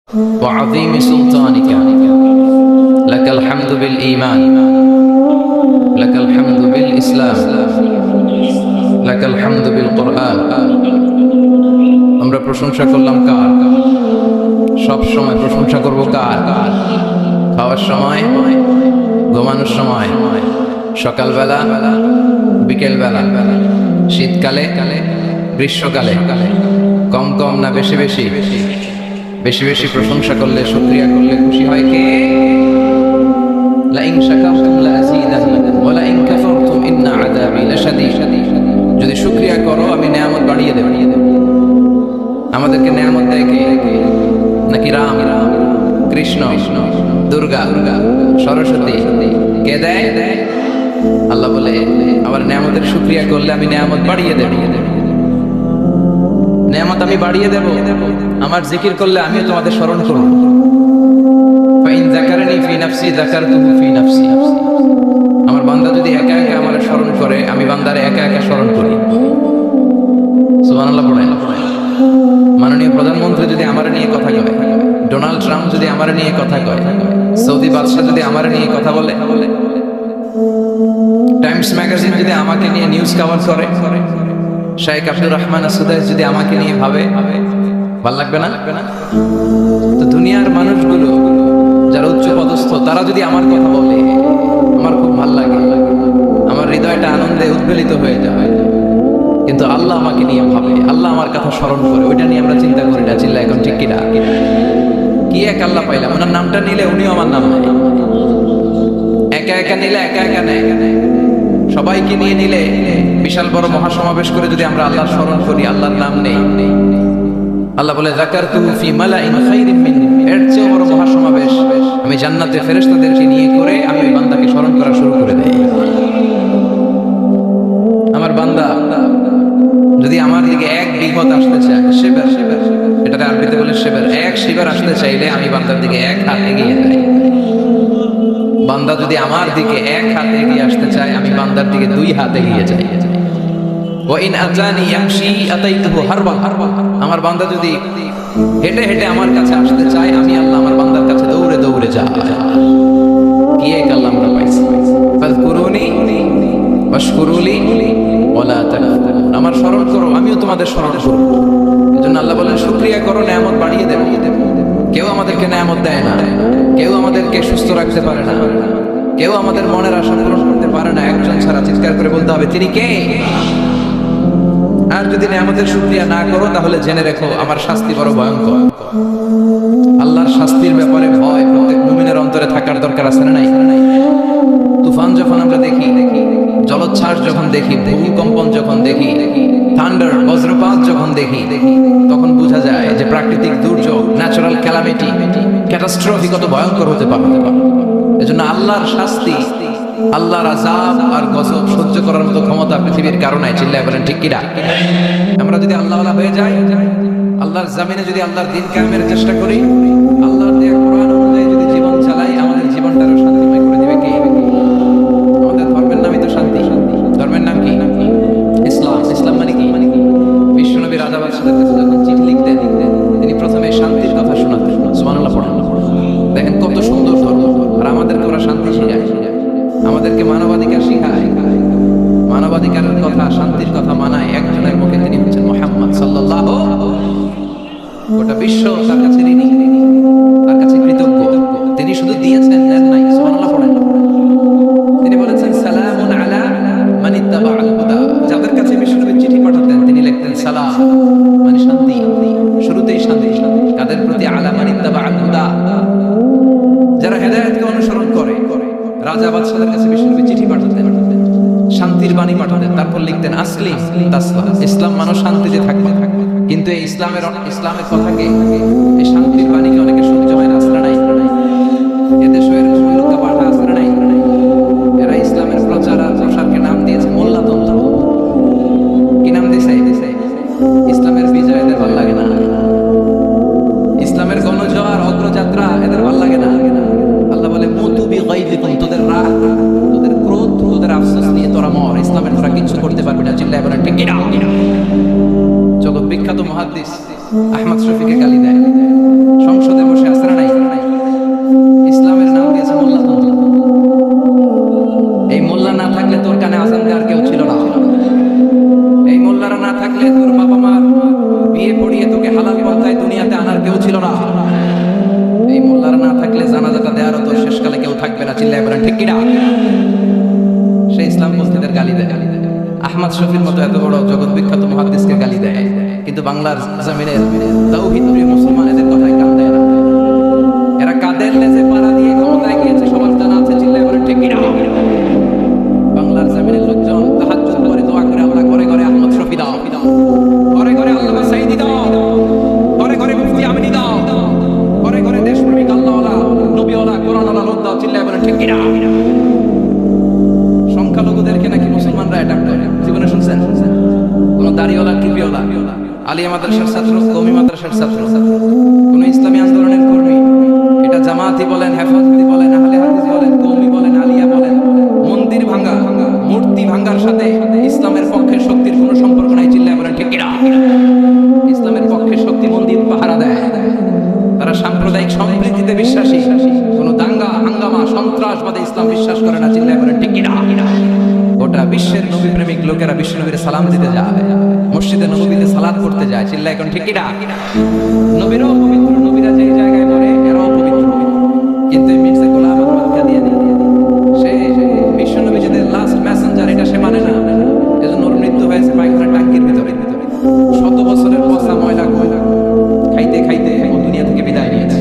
وعظيم سلطانك لك الحمد بالإيمان لك الحمد بالإسلام لك الحمد بالقرآن আমরা প্রশংসা করলাম কার? সব সময় প্রশংসা করব কার? খাওয়ার সময়, ঘুমানোর সময়, সকালবেলা, বিকেলবেলা, শীতকালে, গ্রীষ্মকালে, কম কম না বেশি বেশি? বেশি বেশি প্রশংসা করলে, শুকরিয়া করলে খুশি হয় কে? লাইন শাকারতুম লাযীদান্নাকুম ওয়া লাইন কাফারতুম ইন্না আযাবি লাশাদীদ। যদি শুকরিয়া করো আমি নেয়ামত বাড়িয়ে দেব। আমাদেরকে নেয়ামত দেয় কে? নাকি রাম, কৃষ্ণ, দুর্গা, সরস্বতী? কে দেয়? আল্লাহ বলে আমার নেয়ামতের শুকরিয়া করলে আমি নেয়ামত বাড়িয়ে দেব। নেয়ামত আমি বাড়িয়ে দেব। আমার জিকির করলে আমিও তোমাদের স্মরণ করব। ফাইন যাকারানি ফি নাফসি যাকারতুহু ফি নাফসি। আমার বান্দা যদি একা একা আমার স্মরণ করে, আমি বান্দারে একা একা স্মরণ করি। সুবহানাল্লাহ পড়েন। মাননীয় প্রধানমন্ত্রী যদি আমার নিয়ে কথা কয়, ডোনাল্ড ট্রাম্প যদি আমার নিয়ে কথা কয়, সৌদি বাদশা যদি আমার নিয়ে কথা বলে, টাইমস ম্যাগাজিন যদি আমাকে নিয়ে নিউজ কভার করে, শেখ আব্দুর রহমান সুদাইস যদি আমাকে নিয়ে ভাবে, ভাল লাগবে না? তো দুনিয়ার মানুষগুলো যারা উচ্চ পদস্থ, তারা যদি আমার কথা বলে, আমার খুব ভাল লাগে, আমার হৃদয়টা আনন্দে উদ্বেলিত হয়ে যায়। কিন্তু আল্লাহ আমাকে নিয়ে ভাবে, আল্লাহ আমার কথা স্মরণ করে, ওইটা নিয়ে আমরা চিন্তা করি না। চিল্লা এখন ঠিক কিনা? কি এক আল্লাহ পাইলাম, ওনার নামটা নিলে উনিও আমার নাম নেয়। একা একা নিলে একা একা নেয়, সবাইকে নিয়ে নিলে, বিশাল বড় মহাসমাবেশ করে যদি আমরা আল্লাহর স্মরণ করি, আল্লাহর নাম নেই, আল্লাহ বলে যাকারতুহু ফি মালাইন খায়রিন মিন। এর চেয়ে বড় মহাসমাবেশ আমি জান্নাতে ফেরেশতাদেরকে নিয়ে করে আমি ওই বান্দাকে স্মরণ করা শুরু করে দেই। আমার বান্দা যদি আমার দিকে এক বিঘত আসতে চায়, শিবের, এটাতে আরবিতে বলে শিবের, এক শিবের আসতে চাইলে আমি বান্দার দিকে এক হাত এগিয়ে যাই। বান্দা যদি আমার দিকে এক হাত এগিয়ে আসতে চায়, আমি বান্দার দিকে দুই হাত এগিয়ে যাই। ওয়া ইন আতানি ইয়ামশি আতাইতুহু হারবা। আমার বান্দা যদি হেঁটে হেঁটে আমার কাছে আসতে চায়, আমি আল্লাহ আমার বান্দার কাছে দৌড়ে দৌড়ে যাই। কি এক আল্লাহ আমরা পাইছি। ফাযকুরুনি ওয়াশকুরুলি ওয়ালা তাকফুরুন। আমার স্মরণ করো, আমিও তোমাদের স্মরণ করব। এজন্য আল্লাহ বলেন শুকরিয়া করো, নেয়ামত বাড়িয়ে দেব। কেউ আমাদেরকে নেয়ামত দেয় না, কেউ আমাদেরকে সুস্থ রাখতে পারে না, কেউ আমাদের মনের আশা পূরণ করতে পারে না, একজন ছাড়া। চিৎকার করে বলতে হবে তিনি কে? আর যদি নেয়ামতের শুকরিয়া না করো, তাহলে জেনে রেখো আমার শাস্তি বড় ভয়ঙ্কর। আল্লাহর শাস্তির ব্যাপারে ভয় প্রত্যেক মুমিনের অন্তরে থাকার দরকার আছে না নাই? তুফান যখন আমরা দেখি, জলোচ্ছ্বাস যখন দেখি, ভূমিকম্পন যখন দেখি, থান্ডার, বজ্রপাত যখন দেখি, তখন বোঝা যায় যে প্রাকৃতিক দুর্যোগ, ন্যাচারাল ক্যালামিটি, ক্যাটাস্ট্রফি কত ভয়ঙ্কর হতে পারে। এজন্য আল্লাহর শাস্তি, আল্লাহর আযাব আর গজব সহ্য করার মতো ক্ষমতা পৃথিবীর কারণে। চিল্লায় বলেন ঠিক কিনা? আমরা যদি আল্লাহওয়ালা হয়ে যাই, আল্লাহর জমিনে যদি আল্লাহর দ্বীন কায়েমের চেষ্টা করি, আল্লাহর দেয়া কোরআন অনুযায়ী যদি জীবন চালাই, আমাদের জীবনটারও শান্তিময় করে দিবে কে? আমাদের ধর্মের নামই তো শান্তি। ধর্মের নাম কি? ইসলাম। ইসলাম মানে কি? বিশ্বনবী রাজা বাদশাদের কাছে যখন চিঠি লিখতেন, তিনি প্রথমে শান্তির কথা শোনাতেন। সুবহানাল্লাহ পড়েন। দেখেন কত সুন্দর ধর্ম। আর আমাদেরকে ওরা শান্তি শেখায়, আমাদেরকে মানবাধিকার শিখায়, মানবাধিকারের কথা, শান্তির কথা মানায় একজনের মুখে। তিনি হচ্ছেন মুহাম্মদ সাল্লাল্লাহু। গোটা বিশ্ব তার কাছে ঋণী, তার কাছে কৃতজ্ঞ। তিনি শুধু দিয়েছেন, দেন নাই। সুবহানাল্লাহ পড়েন। তিনি বলেছেন সালামুন আলা মান ইত্তাবাআল হুদা। যাদের কাছে বিশ্বনবী চিঠি পাঠাতেন, তিনি লিখতেন সালাম মানে শান্তি, শুরুতেই শান্তি। কাদের প্রতি? আলা মান ইত্তাবাআল হুদা, যারা হেদায়েতকে অনুসরণ করে। রাজা বাদশাদের কাছে বিশ্বনবী চিঠি পাঠাতেন, শান্তির বাণী পাঠাতেন, তারপর লিখতেন আসলিম তাসলাম। ইসলাম মানো শান্তিতে থাকবে। কিন্তু এই ইসলামের কথাকে, এই শান্তির বাণীকে অনেকে সহ্য হয় না। আসলে নাই এদেশের লোকা পাঠা আসলে নাই। এরা ইসলামের প্রচার আর প্রসারকে নাম দিয়েছে মোল্লাতন্ত্র। কি নাম দিয়েছে? ইসলামের বিজয় এদের ভালো লাগে না, ইসলামের গণজোয়ার, অগ্রযাত্রা এদের ভালো লাগে না। আল্লাহ বলে মুতু বিগাইযিকুম, তোদের রাগ, তোদের ক্রোধ, তোদের আফসোস নিয়ে তোরা মর। ইসলামের তোরা কিছু করতে পারবি না। চিল্লায় বলেন ঠিক কিনা? জগৎ বিখ্যাত মুহাদ্দিস আহমদ শফীকে গালি দেয়, সংসদে বসে কিনা? সে ইসলাম পন্থীদের গালি দেয়, আহমদ শফির মতো এত বড় জগৎ বিখ্যাত মুহাদ্দিসকে গালি দেয়, কিন্তু বাংলার জমিনের তাওহীদ প্রিয় মুসলমান এদের কথায় কান দেয় না। এরা কাদের লেজে পাড়া দিয়ে ক্ষমতায় গিয়েছে সবার জানা আছে, চিল্লায় বলে ঠিক কিনা? বাংলার জমিনের লোকজন তাহাজ্জুদ করে দোয়া করে আল্লাহ ঘরে ঘরে আহমদ শফি দাও, ঘরে ঘরে আল্লামা সাঈদী দাও, ঘরে ঘরে মুফতি আমিনী দাও, ঘরে ঘরে দেশপ্রেমিক আল্লাহওয়ালা নবীওয়ালা কোরআনওয়ালা লোক দাও, চিল্লায় বলে ঠিক কিনা? সংখ্যালঘুদেরকে নাকি মুসলমানরা অ্যাটাক করে, জীবনে শুনছেন? কোন দাড়িওয়ালা টুপিওয়ালা আলিয়া মাদ্রাসার ছাত্র, কওমি মাদ্রাসার ছাত্র, কোন ইসলামী আন্দোলনের কর্মী, এটা জামাতি বলেন, হেফাজতি বলেন, আহলে হাদিস বলেন, কওমি বলেন, আলিয়া বলেন, মন্দির ভাঙা মূর্তি ভাঙার সাথে ইসলামের পক্ষের শক্তির কোনো সম্পর্ক নাই, চিল্লায় বলেন ঠিক কিনা? ইসলামের পক্ষের শক্তি মন্দির পাহারা দেয়, তারা সাম্প্রদায়িক সম্প্রীতিতে বিশ্বাসী, কোনো দাঙ্গা হাঙ্গামা সন্ত্রাসবাদে ইসলাম বিশ্বাস করে না, চিল্লায় বলেন ঠিক কিনা? গোটা বিশ্বের নবী প্রেমিক লোকেরা বিশ্ব নবীর সালাম দিতে যায়, মসজিদে নববীতে সালাত করতে যায়, চিল্লায় এখন ঠিক কিনা? নবীরাও পবিত্র, নবীরা যেই জায়গায় মরে এরাও পবিত্র, কিন্তু এই মির্জা গোলাম আহমদ কাদিয়ানী সে বিশ্ব নবী যে লাস্ট মেসেঞ্জার এটা সে মানে না, এজন্য ওর মৃত্যু হয়েছে পায়খানার টাঙ্কির ভিতরে। শত বছরের পচা ময়লা খাইতে খাইতে ও দুনিয়া থেকে বিদায় নিয়েছে।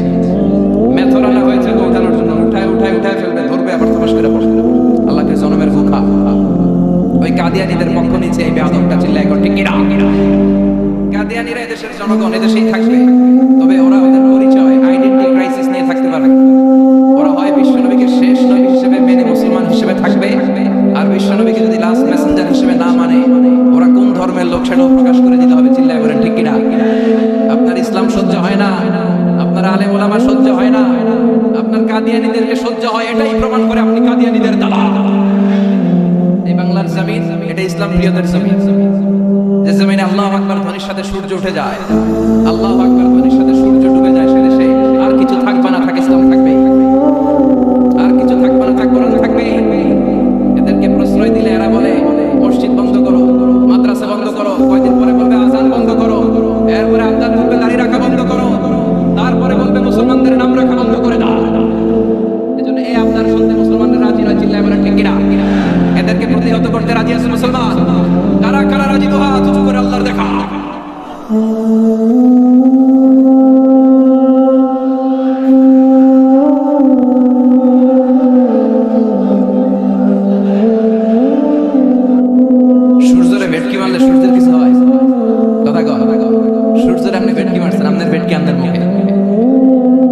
মেথর আনা হয়েছে উঠানোর জন্য, উঠায় ফেলবে, ধরবে আবার তমাশ করে পড়বে, আল্লাহকে জনমের ভুখা। ওই কাদিয়ানীদের পক্ষ নিচে এই বেয়াদবটা, চিল্লায় এখন ঠিক কিনা? কাদিয়ানীরা এদেশের জনগণ, এদেশেই থাকবে, তবে ওরা ওদের পরিচয় আইডেন্টিটি ক্রাইসিস নিয়ে থাকতে পারে। ওরা হয় বিশ্বনবীকে শেষ নবী হিসেবে মেনে মুসলমান হিসেবে থাকবে, আর বিশ্বনবীকে যদি লাস্ট মেসেঞ্জার হিসেবে না মানে ওরা কোন ধর্মের লোক সেটাও প্রকাশ করে দিতে হবে, চিল্লায় বলেন ঠিক কিনা? আপনার ইসলাম সহ্য হয় না, আপনার আলেম ওলামা সহ্য হয় না, আপনার কাদিয়ানীদেরকে সহ্য হয়, এটাই প্রমাণ করে আপনি কাদিয়ানীদের দালাল। এই বাংলার জমিন এটা ইসলাম প্রিয়দের জমিন, যে জমিনে আল্লাহু আকবার ধ্বনির সাথে সূর্য উঠে যায়, আল্লাহু আকবার ধ্বনির সাথে সূর্য ডুবে যায়, সে দেশে আর কিছু থাকবে না, থাকে ইসলাম থাকবে, আর কিছু থাকবে না, থাক কোরআন থাকবে। এদেরকে প্রশ্রয় দিলে এরা বলে মসজিদ বন্ধ করো, মাদ্রাসা বন্ধ করো, কয়দিন পরে বলবে আযান বন্ধ করো, এরপরে আবদার করবে দাড়ি রাখা বন্ধ করো, তারপরে বলবে মুসলমানদের নাম রাখা বন্ধ করে দাও। এজন্য এই আবদার শুনতে মুসলমানরা রাজি নয়, চিল্লায় বলে ঠিক কিনা? এদেরকে প্রতিহত করতে রাজি আছে মুসলমান? কারা কারা রাজি? তো হাত উঁচু করে আল্লাহর দেখা। সূর্যরে ভেটকি মারলে সূর্যের কিছু হয়? কথা কন, সূর্যরে আপনি ভেটকি মারছেন, আপনার ভেটকি আপনার মুখে।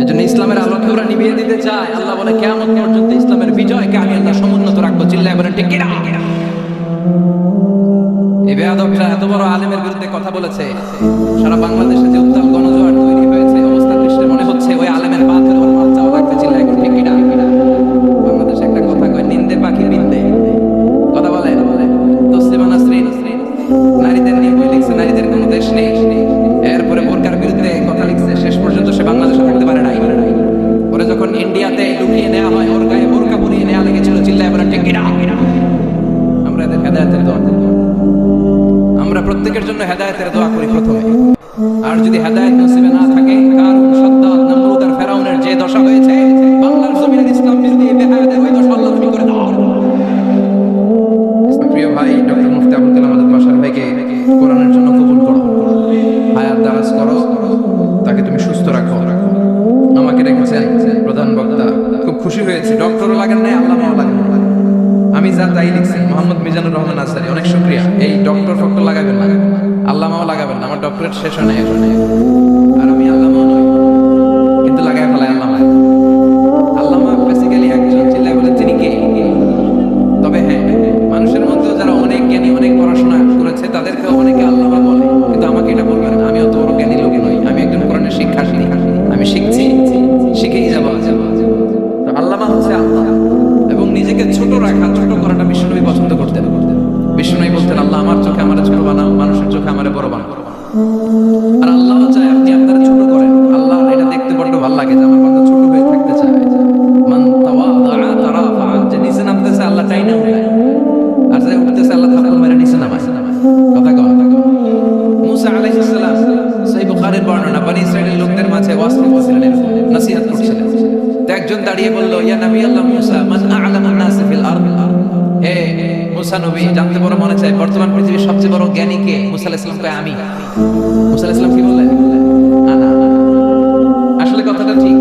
এজন্য ইসলামের আলোকে ওরা নিভিয়ে দিতে চায়। আল্লাহ বলে কিয়ামত পর্যন্ত ইসলামের বিজয়কে আমি আল্লাহ সমুন্নত রাখবো, চিল্লায় বলেন ঠিক কিনা? এই বেয়াদবরা এত বড় আলেমের বিরুদ্ধে কথা বলেছে, সারা বাংলাদেশে যে উত্তাল গণজোয়ার তৈরি হয়েছে, অবস্থা দৃষ্টে মনে হচ্ছে ওই আলেমের বাতের উপর মাল চাওয়া লাগবে, চিল্লায় এখন ঠিক কিনা? বাংলাদেশে একটা কথা কয়, নিন্দে পাখি বিন্দে, কথা বলে তসলিমা নাসরিন নারীদের নিয়ে বই লিখছে, নারীদের কোনো দেশ নেই, এরপরে বোরকার বিরুদ্ধে কথা লিখছে, শেষ পর্যন্ত সে বাংলাদেশে থাকতে পারে নাই। ওরে যখন ইন্ডিয়াতে লুকিয়ে নেওয়া হয়, ওর গায়ে বোরকা পরিয়ে নেওয়া লেগেছিল, চিল্লায় বলেন ঠিক কিনা? আমরা এদের হেদায়েতের দোয়া করি, আমরা প্রত্যেকের জন্য হেদায়েতের দোয়া করি প্রথমে। আর যদি হেদায়েত নসিবে না থাকে, কারুন সাদ্দাত নমরুদ আর ফেরাউনের যে দশা হয়েছে বাংলার জমিনের ইসলাম বিরোধী বেহায়াতের ওই দশা আল্লাহ তুমি করে দাও। প্রিয় ভাই ডক্টর মুফতি আবুল কালাম আজাদ বাশার ভাইকে কোরআনের জন্য কবুল করো, হায়াত দারাজ করো, তাকে তুমি সুস্থ রাখো। আমাকে রেখেছেন প্রধান বক্তা, খুব খুশি হয়েছি। ডক্টরও লাগেন নাই, আল্লামাও লাগেন না, আমি যা তাই লিখছি। মোহাম্মদ মিজানুর রহমান আসারি, অনেক শুকরিয়া। এই ডক্টর ফক্টর লাগাবেন না, আল্লামাও লাগাবেন না, আমার ডক্টরেট শেষ হয় না এখন, আর আমি আল্লামাও নই, কিন্তু লাগায় ফেলায় আল্লামা। আল্লামা বেসিক্যালি একজন, চিল্লায় বলে তিনি কে? তবে হ্যাঁ, মানুষের মধ্যে যারা অনেক জ্ঞানী, অনেক পড়াশোনা করেছে তাদেরকেও অনেকে আল্লামা বলে, কিন্তু আমাকে এটা বলবেন না, আমি অত বড় জ্ঞানী লোক নই, আমি একজন কোরআনের শিক্ষার্থী, আমি শিখছি, শিখেই যাবো। তো আল্লামা হচ্ছে আল্লাহ, এবং নিজেকে ছোট রাখা, ছোট করাটা বিশ্বনবী পছন্দ করতেন। বিশ্বনবী বলতেন, আল্লাহ আমার চোখে আমার ছোট বানাও, মানুষের চোখে আমার বড় বানাও। আর আল্লাহ চায় আপনি আপনারা ছোট করেন। আল্লাহ এটা দেখতে বড্ড ভালো লাগে যে আমার বান্দা ছোট হয়ে থাকতে চায়। মান তাওয়াদা তারাফা, যে নিচে নামতেছে আল্লাহ টাইনা উঠায়, আর যে উঠতেছে আল্লাহ থাপ্পড় মেরে নিচে নামায়। কথা কন। মুসা আলাইহিস সালাম, সহিহ বুখারীর বর্ণনা, বনি ইসরাইলের লোকদের মাঝে ওয়াজ করতেছিলেন, নসিহত করছিলেন। তো একজন দাঁড়িয়ে বলল, ইয়া নবী আল্লাহ মুসা, মান আ'লামুন নাস হে মুসা নবী, জানতে বড় মনে চায় বর্তমান পৃথিবীর সবচেয়ে বড় জ্ঞানী কে? মুসা আলাইহিস সালাম কয় আমি। মুসা আলাইহিস সালাম কি বললেন? আনা। আসলে কথাটা ঠিক।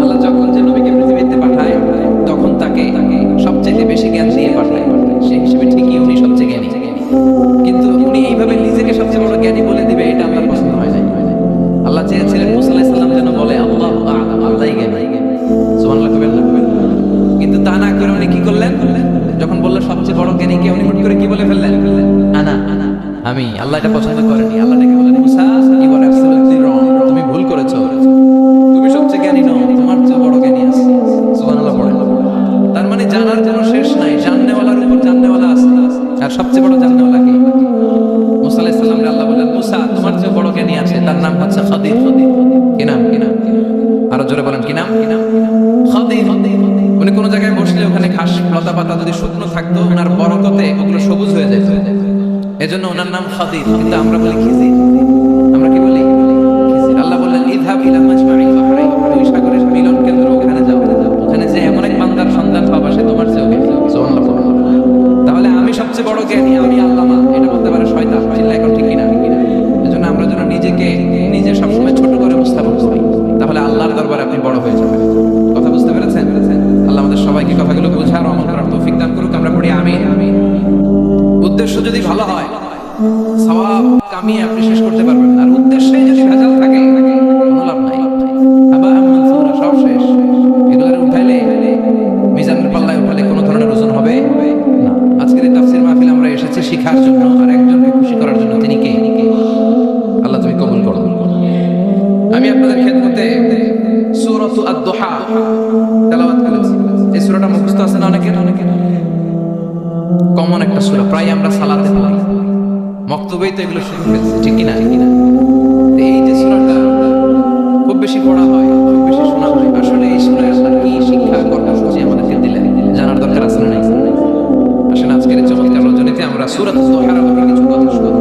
আল্লাহ যখন যে নবীকে পৃথিবীতে পাঠায় তখন তাকে সবচেয়ে বেশি জ্ঞান দিয়ে পাঠায়, সেই হিসেবে ঠিকই উনি সবচেয়ে জ্ঞানী। কিন্তু উনি এইভাবে নিজেকে সবচেয়ে বড় জ্ঞানী বলে দিবে, এটা আল্লাহর পছন্দ হয় নাই। আল্লাহ চেয়েছিলেন মুসা আলাইহিস সালাম যেন বলে আল্লাহু আ'লাম, আল্লাহই জ্ঞানী। সুবহানাল্লাহ কইবেন না? কিন্তু তা না করে উনি কি করলেন? যখন বলল সবচেয়ে বড় জ্ঞানী কে, উনি হুট করে কি বলে ফেললেন? আনা, আমি। আল্লাহ এটা পছন্দ করেনি। আল্লাহ ডেকে বলেন মুসা, ইউ আর অ্যাবসলিউটলি রং, তুমি ভুল করেছো, তুমি সবচেয়ে জ্ঞানী নও, তোমার চেয়ে বড় জ্ঞানী আছে। সুবহানাল্লাহ পড়েন। তার মানে জানার কোনো শেষ নাই, জাননেওয়ালার উপর জাননেওয়ালা আছে। আর সবচেয়ে বড় জাননেওয়ালা কে? মুসা আলাইহিস সালামকে আল্লাহ বললেন মুসা, তোমার চেয়ে বড় জ্ঞানী আছে, তার নাম হচ্ছে খাদির। কি নাম? কি নাম? আরো জোরে বলেন, কি নাম? খাদির। উনি কোন জায়গায় বসলে ওখানে ঘাস লতা পাতা যদি শুকনো থাকতো, ওনার বরকতে ওগুলো সবুজ হয়ে যেত, এজন্য ওনার নাম খাদির। কিন্তু আমরা বলি খিজির। আমরা কি বলি? খিজির। আল্লাহ বললেন ইযহাব ইলা মাজমা'il বাহরাইন, দুই সাগরের মিলন কেন্দ্র, ওখানে যাও, ওখানে যে এমন এক বান্দার সন্ধান পাবা সে তোমার চেয়েও জ্ঞানী। সুবহানাল্লাহ। তাহলে আমি সবচেয়ে বড় জ্ঞানী, আমি আল্লামা, এটা বলতে পারে শয়তান। চিল্লা এখন ঠিক কিনা? এজন্য আমরা যেন নিজেকে নিজে সবসময় ছোট করে উপস্থাপন করি, তাহলে আল্লাহর দরবারে আপনি বড় হয়ে যাবেন। কথা বুঝতে পেরেছেন? আল্লাহ আমাদের সবাইকে কথাগুলো বোঝার ও আমল করার তৌফিক দান করুক। আমরা পড়ি আমিন। উদ্দেশ্য যদি ভালো হয়, সওয়াব কামিয়ে আপনি শেষ করতে পারবেন। আর উদ্দেশ্যে যদি ভেজাল থাকে, কোনো লাভ নাই। আবা মানসুরা, সব শেষ। এগুলোর উঠাইলে, মিজানের পাল্লায় উঠালে কোনো ধরনের ওজন হবে না। আজকের এই তাফসীর মাহফিল আমরা এসেছি শিখার জন্য আর একজনকে খুশি করার জন্য। তিনি কে? আল্লাহ তুমি কবুল করো। আমি আপনাদের খেদমতে সূরাতু আদ-দুহা তেলাওয়াত করেছি। এই সূরাটা মুখস্থ আছে না অনেকের? কমন একটা সূরা, প্রায় আমরা সালাতে পড়ি, মক্তবেই তো এগুলো শুরু হয়েছে, ঠিক কি না? এই যে সূরাটা খুব বেশি পড়া হয়, খুব বেশি শোনা হয়, আসলে এই সূরায় আল্লাহ কি শিক্ষা কর্মসূচি আমাদেরকে দিলেন জানার দরকার আছে না নাই? আসলে আজকের এই চমৎকার রজনীতে আমরা সূরাতুদ দুহার আলোকে কিছু কথা শুনব।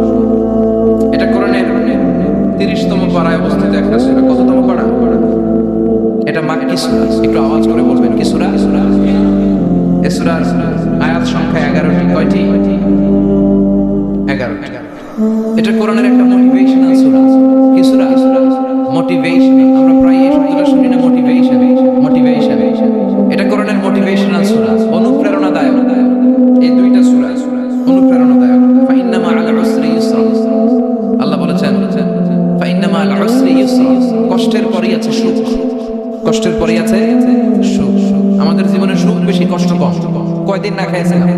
এটা কোরআনের 30তম পারায় অবস্থিত একটা সূরা। কততম পারা? এটা মাক্কি সূরা। একটু আওয়াজ করে বলবেন, কি সূরা? এই সূরার আয়াত সংখ্যা 11টি। কয়টি? 11টি। এটা কোরআনের একটা মোটিভেশনাল সূরা। কি সূরা? মোটিভেশন। আমরা প্রায় এই শব্দটা শুনি না, মোটিভেশন। মোটিভেশন, এটা কোরআনের মোটিভেশনাল সূরা, অনুপ্রেরণাদায়ক। এই দুইটা সূরা অনুপ্রেরণাদায়ক। ফাইন্না মা'আল উসরি ইউসরা, আল্লাহ বলেছেন ফাইন্না মা'আল উসরি ইউসরা, কষ্টের পরেই আছে সুখ। কষ্টের পরেই আছে সুখ। আমাদের জীবনে সুখ বেশি, কষ্ট কম। কয়দিন না খাইছিলাম,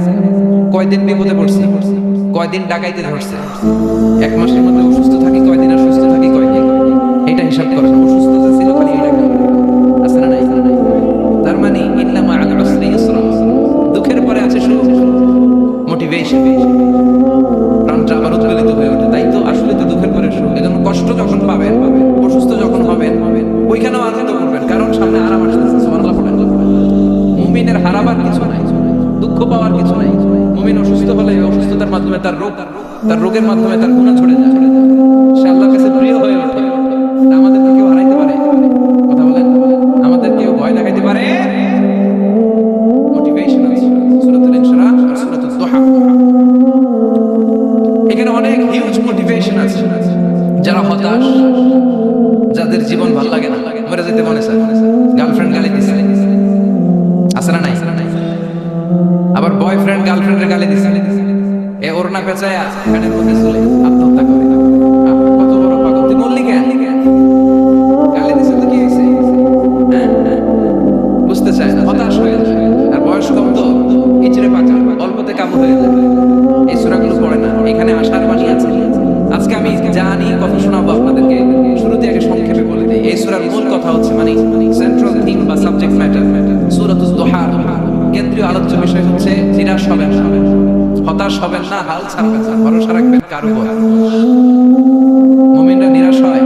কয়দিন বিপদে পড়ছি, কয়দিন ডাকাইতে ধরছে, এক মাসের মধ্যে অসুস্থ থাকি কয়দিন, আর সুস্থ থাকি কয়দিন, এটা হিসাব করেন। অসুস্থ ছিল খালি এটা আছে না নাই? তার মানে ইন্না মা'আল উসরি ইউসরা, দুঃখের পরে আছে সুখ। মোটিভেশন, প্রাণটা আবার উদ্বেলিত হয়ে ওঠে। তাই তো, আসলে তো দুঃখের পরে সুখ। এজন্য কষ্ট যখন পাবেন, অসুস্থ যখন হবেন, ওইখানেও আনন্দ করবেন, কারণ সামনে আরাম আসতেছে। সুবহানাল্লাহ পড়েন। মুমিনের হারাবার কিছু নাই, দুঃখ পাওয়ার কিছু নাই। মুমিন অসুস্থ হলে অসুস্থতার মাধ্যমে তার রোগের মাধ্যমে তার গুনাহ ছড়ে যায়, সে আল্লাহর কাছে প্রিয় হয়ে ওঠে। আমাদেরকে কেউ হারাইতে পারে? কথা বলেন। আমাদের কেউ ভয় দেখাইতে পারে? মোটিভেশন আছে সূরাতুল ইনশিরাহ আর সূরাতুদ দুহা। এখানে অনেক হিউজ মোটিভেশন আছে। যারা হতাশ, যাদের জীবন ভালো লাগে না, মরে যেতে মনে চায়, গার্লফ্রেন্ড গালি দিছে, আছে না নাই? আবার বয়ফ্রেন্ড গার্লফ্রেন্ডের গালি দিছে, এ ওড়না পেঁচায়া ফ্যানের মধ্যে চলে আত্মহত্যা করে। কত বড় পাগল! তুই মরলি কেন? গালি দিছে তো কি হয়েছে? বুঝতে চায় না, হতাশ হয়ে যায়। আর বয়স কম তো ইচড়ে পাকা, অল্পতে কাবু হয়ে যায়। এই সূরাগুলো পড়ে না। এখানে আশার বাণী আছে। আজকে আমি জানি কথা শোনাবো আপনাদেরকে, শুরুতে আগে সংক্ষেপে বলে দিই। এই সূরার মূল কথা হচ্ছে, মানে সেন্ট্রাল থিম বা সাবজেক্ট ম্যাটার, সূরাতুদ দুহার কেন্দ্রীয় আলোচ্য বিষয় হচ্ছে নিরাশ হবেন না, হতাশ হবেন না, হাল ছাড়বেন না, ভরসা রাখবেন কার উপর? মুমিনরা নিরাশ হয়,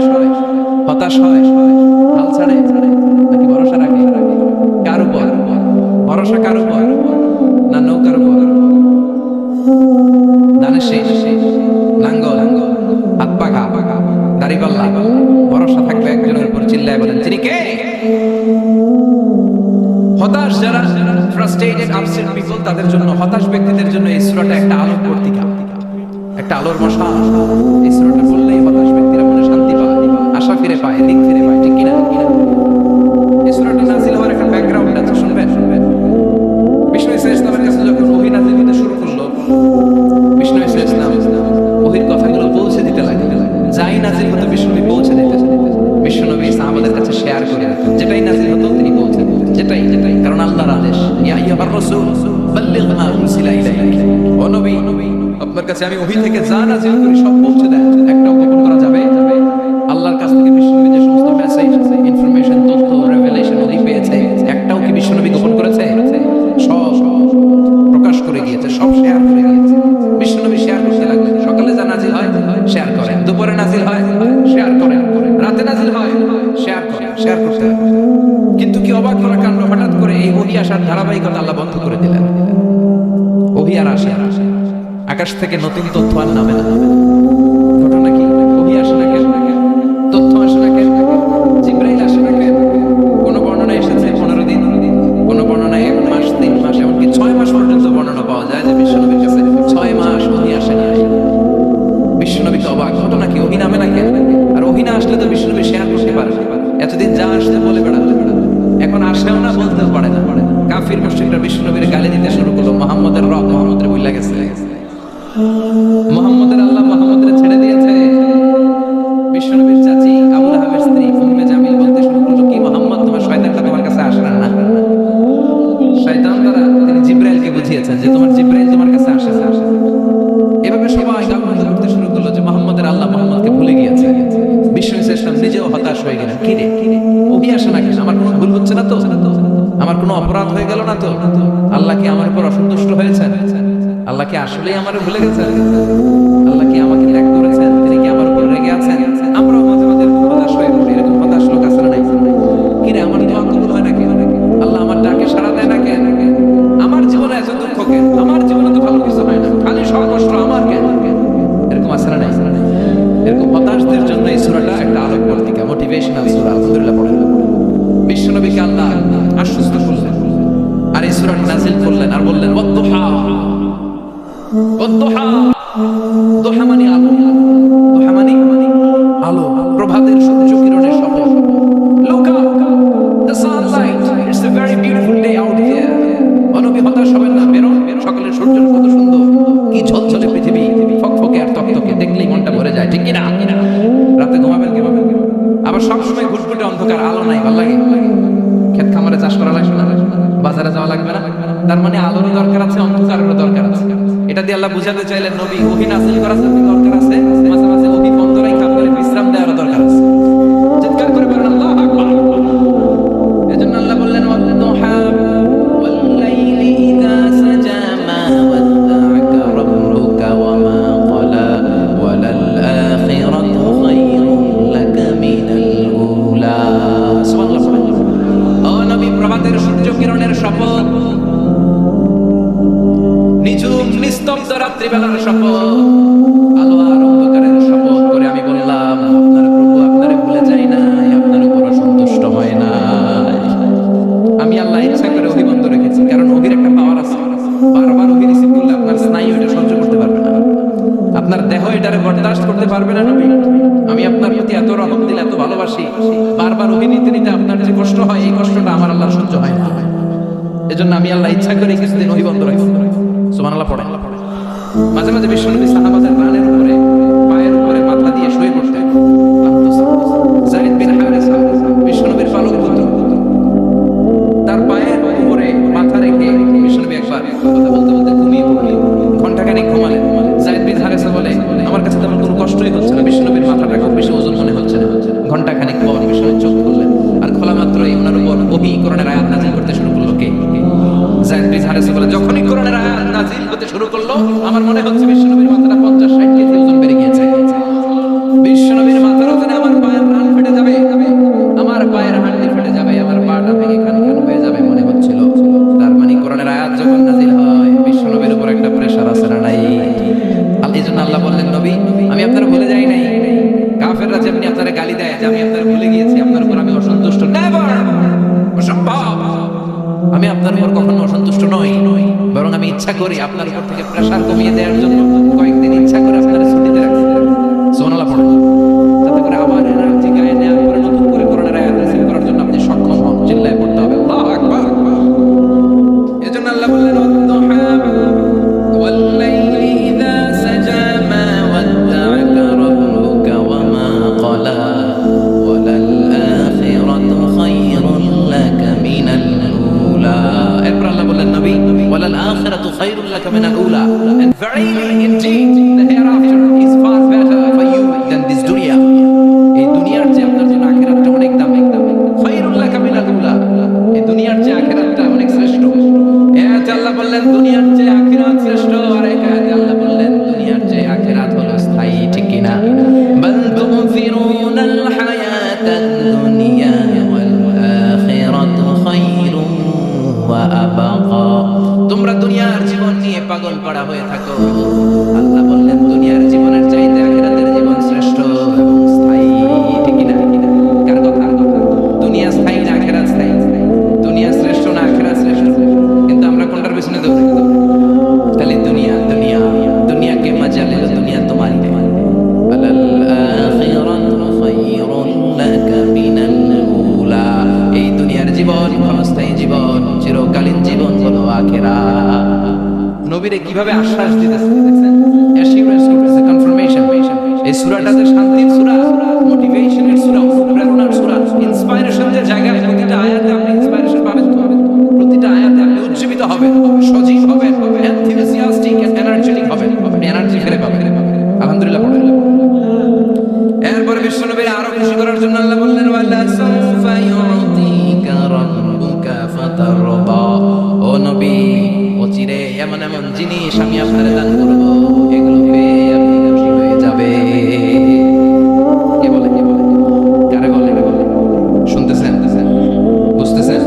হতাশ হয়, হাল ছাড়ে, নাকি ভরসা রাখে? কার উপর ভরসা? কার উপর? না নৌকার উপর? ধানের শীষ, লাঙ্গল, হাত পাখা, দাড়িপাল্লা, ভরসা থাকবে একজনের উপর। চিল্লায় বলেন, তিনি কে? হতাশ যারা, ফ্রাস্ট্রেটেড আপসেট পিপল, তাদের জন্য, হতাশ ব্যক্তিদের জন্য এই সূরাটা একটা আলোর পত্রিকা, একটা আলোর মশাল। এই সূরাটা পড়লেই হতাশ ব্যক্তিরা মনে শান্তি পায়, আশা ফিরে পায়, দিক ফিরে পায়, ঠিক কিনা? এই সূরাটা নাযিল হওয়ার একটা ব্যাকগ্রাউন্ড আছে, শুনবেন। বিষ্ণু ঈসা ইসলামের কাছে যখন ওহী নাযিল হতে শুরু করলো, বিষ্ণু ঈসা ইসলাম ওহীর কথাগুলো পৌঁছে দিতে লাগলেন। যাই নাযিল হতো বিষ্ণুনবী পৌঁছে দিতেন। বিশ্বনবী সাহাবাদের কাছে শেয়ার করে দিতেন, যেটাই নাযিল হতো তিনি পৌঁছে দিতেন, যেটাই, কারণ আল্লাহর আদেশ, ইয়া আইয়ুহার রাসূল বাল্লিগ মা উনসিলা ইলাইক, ও নবী আপনার কাছে আমি ওহী থেকে যা নাযিল করি সব পৌঁছে দেন, একটাও গোপন করা যাবে? আল্লাহর কাছ থেকে বিশ্বনবী যে সমস্ত মেসেজ, ইনফরমেশন, তথ্য, রেভেলেশন ওহী পেয়েছে, একটাও কি বিশ্বনবী গোপন করেছে? সব প্রকাশ করে গিয়েছে, সব শেয়ার করে গিয়েছে। বিশ্বনবী শেয়ার করতে লাগলেন। সকালে যা নাযিল হয় শেয়ার করেন, দুপুরে নাযিল হয় শেয়ার করেন, রাতে নাযিল হয় শেয়ার করেন, শেয়ার করতে লাগলেন। কিন্তু কি অবাক করা কাণ্ড, হঠাৎ করে এই ওহী আসার ধারাবাহিকতা আল্লাহ বন্ধ করে দিলেন। ওহী আর আসে না, আকাশ থেকে নতুন তথ্য আর নামে না। ঘটনা কি? ওহী আসে না কেন? তথ্য আসে না কেন? জিবরাইল আসে না কেন? কোন বর্ণনায় এসেছে 15 দিন, কোন বর্ণনায় 1 মাস, 3 মাস, এমনকি 6 মাস পর্যন্ত বর্ণনা পাওয়া যায় যে বিশ্বনবীর কাছে 6 মাস ওহী আসে না। বিশ্বনবী তো অবাক, ঘটনা কি? ওহী নামে না কেন? আর ওহী না আসলে তো বিশ্বনবী শেয়ার করতে পারে না। এতদিন যা আসতে বলে বেড়াতে, এখন আসেও না, বলতেও পারে না। কাফির মুশরিকরা বিশ্বনবীর গালি দিতে শুরু করলো, মুহাম্মদের রব মুহাম্মদের ভুলে গেছে, মুহাম্মদের আল্লাহ মুহাম্মদের ছেড়ে দিয়েছে। বিশ্বনবীর চাচি আবু লাহাবের স্ত্রী উম্মে জামিল বলতে শুরু করলো, কি মুহাম্মদ, তোমার শয়তানটা তোমার কাছে আসে না? শয়তান দ্বারা তিনি জিবরাইলকে বুঝিয়েছেন যে তোমার জিবরাইল তোমার কাছে আসে না। এভাবে সবাই গালমন্দ করতে শুরু করলো যে মুহাম্মদের আল্লাহ মুহাম্মদকে ভুলে গিয়েছে। বিষ্ণু ইসলাম নিজেও হতাশ হয়ে গেলেন, কি রে ওহী আসে না কেন? আমার কোনো ভুল হচ্ছে না তো? আমার কোনো অপরাধ হয়ে গেল না তো? আল্লাহ কি আমার উপর অসন্তুষ্ট হয়েছেন? আল্লাহ কি আসলেই আমারে ভুলে গেছেন? আল্লাহ কি আমাকে ত্যাগ করেছেন? তিনি কি আমার উপর রেগে আছেন? আমরাও মাঝে মাঝে হতাশ হয়ে পড়ি, এরকম হতাশ লোক আছে না? কি রে, আমার দোয়া কবুল হয় না কেন? আল্লাহ আমার ডাকে সাড়া দেয় না কেন? আমার জীবনে এত দুঃখ কেন? আমার জীবনে তো ভালো কিছু হয় না, খালি সব কষ্ট আমার কেন? এরকম আছে না? এরকম হতাশদের জন্য এই সূরাটা একটা আলোক পত্রিকা, মোটিভেশনাল সূরা। আলহামদুলিল্লাহ পড়েন। বিশ্বনবীকে আল্লাহ আশ্বস্ত করলেন আর এই সূরাটা নাযিল করলেন আর বললেন, ওয়াদ-দুহা, ওয়াদ-দুহা, দুহা মানে আলো, দুহা মানে আলো, প্রভাতের সূর্য কিরণের শপথ। Look up, the sunlight, it's a very beautiful day out here. নবী হতাশ হবেন না, বেরোন, সকালের সূর্যের কত সুন্দর, কি ঝলঝলে পৃথিবী, ফকফকে আর তকতকে, দেখলেই মনটা ভরে যায়, ঠিক কিনা? রাতে ঘুমাবেন কিভাবে? আবার সবসময় ঘুটঘুটে অন্ধকার, আলো নাই, ভালো লাগে? ক্ষেত খামারে চাষ করা লাগবে না, বাজারে যাওয়া লাগবে না। তার মানে আলোরও দরকার আছে, অন্ধকারেরও দরকার আছে। এটা দিয়ে আল্লাহ বুঝাতে চাইলেন, নবী ওহী নাযিল করার দরকার আছে, মাঝে মাঝে ওহী বন্ধ রাখা আপনার বিশ্রাম দেওয়ার দরকার আছে। চিৎকার করে বলেন আল্লাহু আকবার। এজন্য আল্লাহ বললেন, ওয়াদ-দুহা ওয়াল-লাইলি ইযা সাজা মা ওয়াদ্দা'আকা রাব্বুকা ওয়া মা ক্বালা ওয়ালাল আখিরাতু খায়রুন লাকা মিনাল উলা। সুবহানাল্লাহ। ও নবী, প্রভাতের সূর্য কিরণের শপথ, নিঝুম নিস্তব্ধ রাত্রিবেলার শপথ, আলো আর অন্ধকারের শপথ করে আমি বললাম, আপনার প্রভু আপনারে ভুলে যায় নাই, আপনার উপর অসন্তুষ্ট হয় নাই। আমি আল্লাহ ইচ্ছা করে ওহী বন্ধ রেখেছি, কারণ ওহীর একটা পাওয়ার আছে। বারবার ওহী রিসিভ করলে আপনার স্নায়ু এটা সহ্য করতে পারবে না, আপনার দেহ এটারে বরদাস্ত করতে পারবে না। নবী, আমি আপনার প্রতি এত রহম দিল, এত ভালোবাসি, বারবার ওহী নিতে নিতে আপনার যে কষ্ট হয়, এই কষ্টটা আমার আল্লাহর সহ্য হয় না। এজন্য আমি আল্লাহ ইচ্ছা করে কিছুদিন ওহী বন্ধ রাখছি। সুবহানাল্লাহ পড়েন। মাঝে মাঝে বিশ্বনবী সাহাবাদের রানের উপরে, পায়ের উপরে মাথা দিয়ে শুয়ে পড়তেন। যায়েদ বিন হারেসা বিশ্বনবীর পালক পুত্র, তার পায়ের উপরে মাথা রেখে বিশ্বনবী একবার কথা বলতে বলতে ঘুমিয়ে পড়লেন, ঘন্টাখানেক ঘুমালেন। যায়েদ বিন হারেসা বলে, আমার কাছে তেমন কোনো কষ্টই হচ্ছে না, বিশ্বনবীর মাথাটা খুব বেশি ওজন মনে হচ্ছে না। ঘন্টাখানেক পর বিশ্বনবী চোখ খুললেন আর খোলা মাত্রই ওনার উপর ওহী কোরআনের আয়াত নাযিল করতে শুরু করলো। কে? যায়েদ বিন হারেসা বলে, যখনই কোরআনের আয়াত নাযিল হতে শুরু করলো, আমার মনে হচ্ছে বিশ্বনবীর মাথাটা 50-60 কেজি ওজন বেড়ে গিয়েছে। বিশ্বনবীর মাথার ওজনে আমার পায়ের রান ফেটে যাবে, আমার পায়ের হাড়ি ফেটে যাবে, আমার পাটা ভেঙে খান খান হয়ে যাবে মনে হচ্ছিল। তার মানে কোরআনের আয়াত যখন নাযিল হয়, বিশ্বনবীর উপর একটা প্রেসার আছে না নাই? এই জন্য আল্লাহ বললেন, নবী আমি আপনার ভুলে যাই নাই। কাফেররা যেমনি আপনার গালি দেয় যে আমি আপনার ভুলে গিয়েছি, আপনার উপর আমি অসন্তুষ্ট, নেভার, অসম্ভব। আমি আপনার আপনার উপর কখনো অসন্তুষ্ট নই, বরং আমি ইচ্ছা করি আপনার উপর থেকে প্রেশার কমিয়ে দেওয়ার জন্য কয়েকদিন ইচ্ছা করে আপনার ছুটিতে রাখছি। সুবহানাল্লাহ পড়েন, যাতে করে আবার এনার্জি গায়ে নেওয়ার পরে নতুন করে কোরআনের আয়াত রিসিভ করার জন্য আপনি সক্ষম হন। চিল্লায় পড়তে হবে আল্লাহু আকবার। এজন্য আল্লাহ বললেন ওয়াদ-দুহা ওয়াল-লাইলি ইযা সাজা মা ওয়াদ্দা'আকা রাব্বুকা ওয়া মা ক্বালা ওয়ালাল আখিরাতু খায়রুল লাকা মিনাল উলা। এরপর আল্লাহ বললেন নবী ওয়ালাল আখিরাতু খায়রুল লাকা মিনাল উলা, and verily indeed the hereafter is far better for you than this dunya. এই দুনিয়ার চেয়ে আপনার জন্য আখিরাতটা অনেক দামি। খায়রুল লাকা মিনাল উলা, এই দুনিয়ার চেয়ে আখিরাতটা অনেক শ্রেষ্ঠ। এতে আল্লাহ বললেন দুনিয়ার চেয়ে আখিরাত শ্রেষ্ঠ, আর এতে আল্লাহ বললেন দুনিয়ার চেয়ে আখিরাত হলো স্থায়ী। ঠিক কি না? বাল তুফিরুনাল হায়াতাদ দুনিয়া ওয়াল আখিরাতু খায়রুন ওয়া আবকা। তোমরা দুনিয়ার জীবন নিয়ে পাগল পাড়া হয়ে থাকো, আল্লাহ বললেন দুনিয়ার জীবনের চাইতে আখিরাতের জীবন শ্রেষ্ঠ এবং স্থায়ী। ঠিক কি না? কার কথা? দুনিয়া স্থায়ী না আখিরাত স্থায়ী? দুনিয়া শ্রেষ্ঠ না আখিরাত শ্রেষ্ঠ? কিন্তু আমরা কোনটার পিছনে দৌড়ি? খালি দুনিয়া দুনিয়া, দুনিয়াকে মজা লে লো, দুনিয়া তোমারই। আলাল আখিরাতু খায়রুন লাকা মিনাল উলা। এই দুনিয়ার জীবন ক্ষণস্থায়ী জীবন, চিরকালীন জীবন হলো আখিরাত। নবীরে কিভাবে আশ্বাস দিতেছে দেখছেন? অ্যাসিউরেন্স করতেছে, কনফার্মেশন। এই সূরাটাতে শান্তির সূরা, মোটিভেশনের সূরা, প্রেরণার সূরা, ইন্সপাইরেশনের জায়গা। প্রতিটা আয়াতে আপনি ইন্সপাইরেশন পাবেন, প্রতিটা আয়াতে আপনি উজ্জীবিত হবেন, সজীব হবেন, এনথুসিয়াস্টিক এন্ড এনার্জেটিক হবেন, আপনি এনার্জি ফিরে পাবেন। আলহামদুলিল্লাহ পড়েন। এরপরে বিশ্বনবীর আরো খুশি করার জন্য আল্লাহ বললেন ওয়ালা সাউফা ইউতিকা রাব্বুকা ফাতারদা। ও নবী, অচিরে এমন এমন জিনিস আমি আপনারে দান করব, এগুলো পেয়ে আপনি খুশি হয়ে যাবে। কে বলে? কে বলে? কারে বলে? শুনতেছেন? বুঝতেছেন?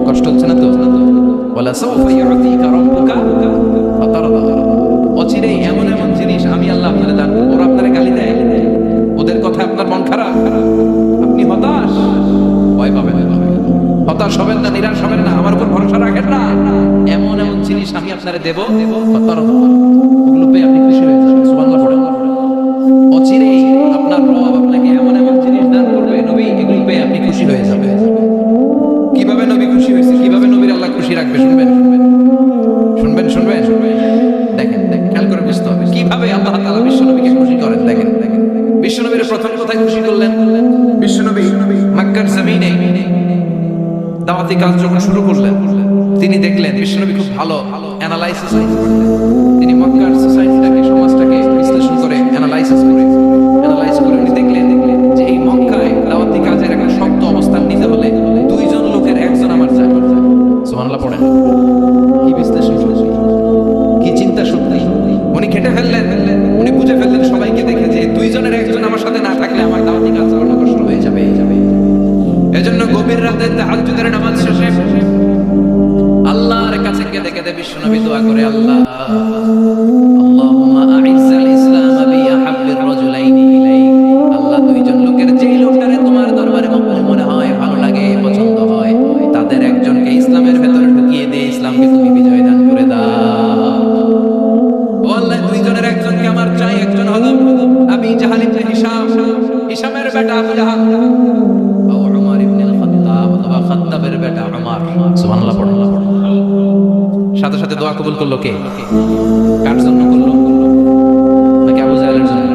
কষ্ট হচ্ছে না তো? ওয়ালা সাউফা ইউতিকা রাব্বুকা ফাতারদা। অচিরে এমন এমন জিনিস আমি আল্লাহ আপনারে দান করব। ওরা আপনারে গালি দেয়, ওদের কথা আপনার মন খারাপ, আপনি হতাশ, ভয় পাবেন না, হতাশ হবেন না, নিরাশ হবেন না, আমার উপর ভরসা রাখেন না। এমন এমন জিনিস আমি আপনারে দেব, ওগুলো পেয়ে আপনি খুশি হয়ে যাবেন। সুবহানাল্লাহ পড়েন। অচিরেই আপনার রব আপনাকে এমন এমন জিনিস দান করবে নবী, এগুলো পেয়ে আপনি খুশি হয়ে যাবেন। কিভাবে নবী খুশি হয়েছে, কিভাবে নবীর আল্লাহ খুশি রাখবে শুনবেন? শুনবেন? দেখেন খেয়াল করে বুঝতে হবে কিভাবে আল্লাহ তাআলা বিশ্বনবীকে খুশি করেন। দেখেন বিশ্বনবীর প্রথম কথায় খুশি করলেন। বিশ্বনবী মক্কার জমিনে দাওয়াতি কাজ যখন শুরু করলেন, তিনি দেখলেন বিশ্বনবী খুব ভালো অ্যানালাইসিস করতেন। তিনি মক্কার সোসাইটিটাকে, সমাজটাকে বিশ্লেষণ করে অ্যানালাইজ করে উনি দেখলেন যে এই মক্কায় দাওয়াতি কাজের একটা শক্ত অবস্থান নিতে হলে দুইজন লোকের একজন আমার চাই। সুবহানাল্লাহ পড়েন। কি বিশ্লেষণ, কি চিন্তা শক্তি উনি খেটে ফেললেন। উনি বুঝে ফেললেন সবাইকে দেখে যে দুইজনের একজন আমার সাথে না থাকলে আমার দাওয়াতি কাজ করানো কষ্ট হয়ে যাবে। এজন্য গভীর রাতে তাহাজ্জুদের নামাজ শেষে আল্লাহর কাছে কেঁদে বিশ্বনবী দোয়া করে, আল্লাহুম্মা আইজ্জাল ইসলাম বিআহাব্বির রাজুলাইনি ইলাইক। আল্লাহ, দুইজন লোকের যেই লোকটারে তোমার দরবারে মকবুল মনে হয়, ভালো লাগে, পছন্দ হয়, তাদের একজনকে ইসলামের ভেতরে ঢুকিয়ে দিয়ে ইসলামকে তুমি বিজয় দান করে দাও। ও আল্লাহ, দুইজনের একজনকে আমার চাই। একজন হলো আবী জাহল ইবনে হিশামের বেটা আবু জাহল, ও উমর ইবনে খাত্তাব অথবা খাত্তাবের বেটা উমর। সুবহানাল্লাহ পড়েন। সাথে সাথে দোয়া কবুল করলো কে? কার জন্য করলো? নাকি আবু জাহেলের জন্য?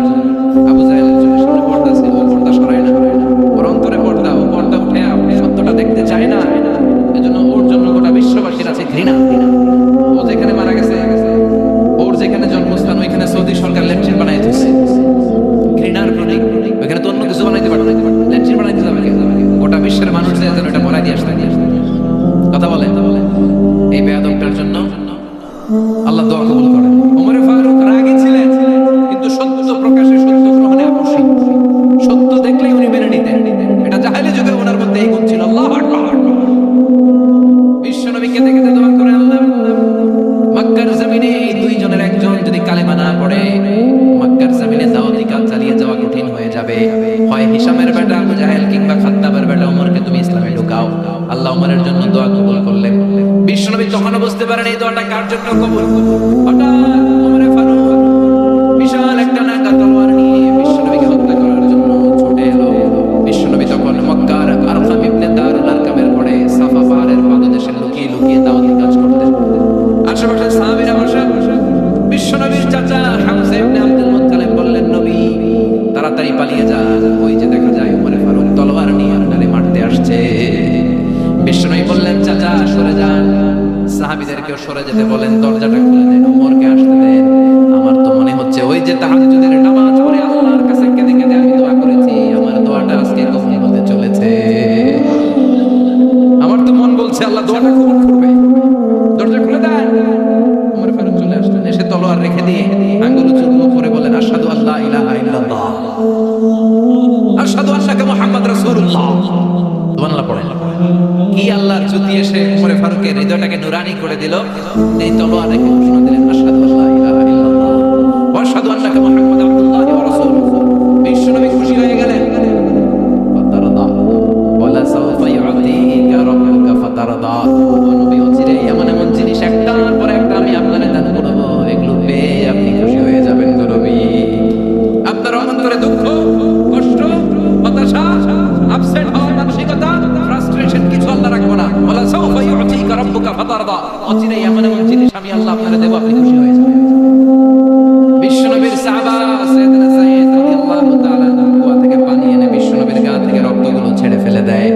আবু জাহেলের জন্য। সামনে পর্দা ছিল, পর্দা সরায় না, ওর অন্তরে পর্দা, ও পর্দা উঠে সত্যটা দেখতে চায় না। এজন্য ওর জন্য গোটা বিশ্ববাসীর আছে ঘৃণা। ও যেখানে মারা গেছে, ওর যেখানে জন্মস্থান, ওইখানে সৌদি সরকার ল্যাট্রিন বানাই দিচ্ছে। ঘৃণার প্রতীক। ওইখানে তো অন্য কিছু বানাইতে পারে না, ল্যাট্রিন বানাইতে যাবে। গোটা বিশ্বের মানুষ যেন এটা মরাই দিয়ে আসতে। কথা বলে এই বেয়াদবটার জন্য আল্লাহ দোয়া কবুল করেন। ওমর ফারুক রাগী ছিলেন, কিন্তু সত্য প্রকাশে, সত্য গ্রহণে আকর্ষী। সত্য দেখলেই উনি মেনে নিতেন। এটা জাহেলি যুগে ওনার মধ্যে এই গুণ ছিল। আল্লাহু আকবার। বিশ্বনবীকে দেখে দোয়া করে, আল্লাহ, মক্কার জমিনে এই দুইজনের একজন যদি কালেমা না পড়ে, মক্কার জমিনে দাওয়াতি কাজ চালিয়ে যাওয়া কঠিন হয়ে যাবে। হয় হিশামের বেটা আবু জাহেল কিংবা খাত্তাবের বেটা ওমরকে তুমি ইসলামে ঢুকাও। আল্লাহ ওমরের জন্য দোয়া কবুল করলেন। বিশ্ব তখনও বুঝতে পারেন এই দোয়াটা কার জন্য কবুল। হঠাৎ ওমরে ফারুক বিশাল একটা নাঙ্গা তলোয়ার নিয়ে বিশ্বনবীকে হত্যা করার জন্য ছুটে এলো। বিশ্বনবী তখন মক্কার আরকাম ইবনে দারুল আরকামের পরে সাফা পাহাড়ের পাদদেশে লুকিয়ে লুকিয়ে দাওয়াতি কাজ করতেন। আশেপাশে সাহাবীরা বসে। বিশ্বনবীর চাচা হামজা ইবনে আব্দুল মুত্তালিব বললেন, নবী তাড়াতাড়ি পালিয়ে যান, ওই যে দেখা যায় ওমরে ফারুক তলোয়ার নিয়ে আপনারে মারতে আসছে। বিশ্বনবী বললেন, চাচা সরে যান, সাহাবীদেরকেও সরে যেতে বলেন, দরজাটা খুলে দেন, ওমরকে আসতে দেন। আমার তো মনে হচ্ছে ওই যে তাহাজ্জুদের নামাজ পড়ে আল্লাহর কাছে কেঁদে কেঁদে আমি দোয়া করেছি, আমার দোয়াটা আজকে কবুল হতে চলেছে। আমার তো মন বলছে আল্লাহ দোয়াটা কবুল করবে, দরজা খুলে দেন। ওমর ফারুক চলে আসলেন, এসে তলোয়ার রেখে দিয়ে আঙ্গুল উঁচু করে বলেন, আশহাদু আল্লা ইলাহা ইল্লাল্লাহ, আশহাদু আন্নাকা মুহাম্মাদ রাসূলুল্লাহ। সুবহানাল্লাহ পড়েন। কি আল্লাহর জ্যোতি এসে ওমর ফারুকের হৃদয়টাকে নুরানি করে দিল। এই তলোয়ার রেখে ঘোষণা দিলেন, আশহাদু আল্লা ইলাহা ইল্লাল্লাহ ওয়া আশহাদু আন্নাকা মুহাম্মাদ আবদুল্লাহি ওয়া রাসূলুহু। বিশ্বনবী খুশি হয়ে গেলেন। ফাতারদা ওয়ালা সাওফা ইউতিকা রাব্বুকা ফাতারদা। নবী অচিরে এমন এমন জিনিস একটার পর একটা আমি আপনাকে দান করব, এগুলো পেয়ে আপনি খুশি হয়ে যাবেন গো নবী। আপনার অন্তরে দুঃখ, কষ্ট, হতাশা, আপসেট হওয়ার মানসিকতা, ফ্রাস্ট্রেশন কিছু আল্লাহ রাখবো না। ওয়ালা সাওফা ইউতিকা রাব্বুকা ফাতারদা। অচিরে এমন এমন জিনিস আমি আল্লাহ আপনাকে দেব, আপনি খুশি হয়ে যাবেন। বিশ্বনবীর সাহাবা সাইয়েদনা সাইয়েদ রাদিয়াল্লাহু তাআলা কুয়া থেকে পানি এনে বিশ্বনবীর গা থেকে রক্তগুলো ছেড়ে ফেলে দেয়।